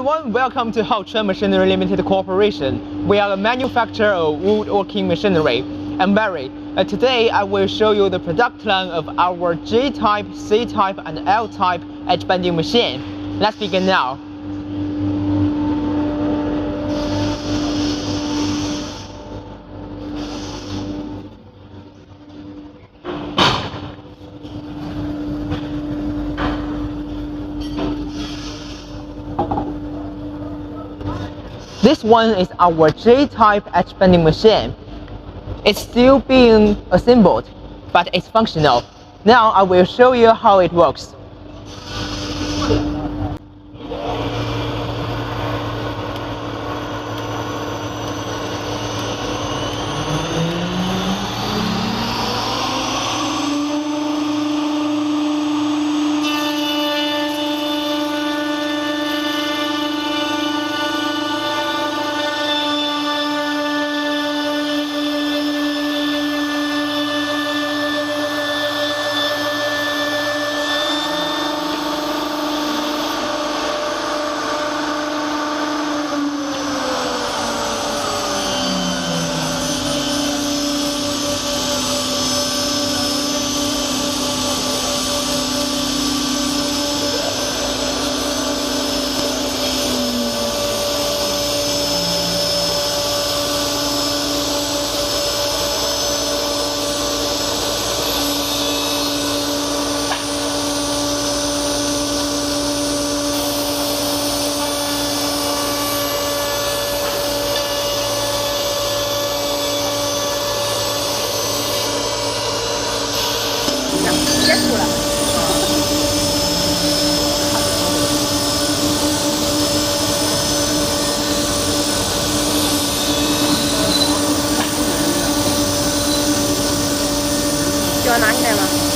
everyone, welcome to Rучek Machinery Limited Corporation. We are a manufacturer of woodworking machinery. I'm Barry. Today I will show you the product line of our J-type, C-type and L-type edge bending machine. Let's begin now. This one is our J-type edge bending machine. It's still being assembled, but it's functional. Now I will show you how it works. cho nó nắng đây mà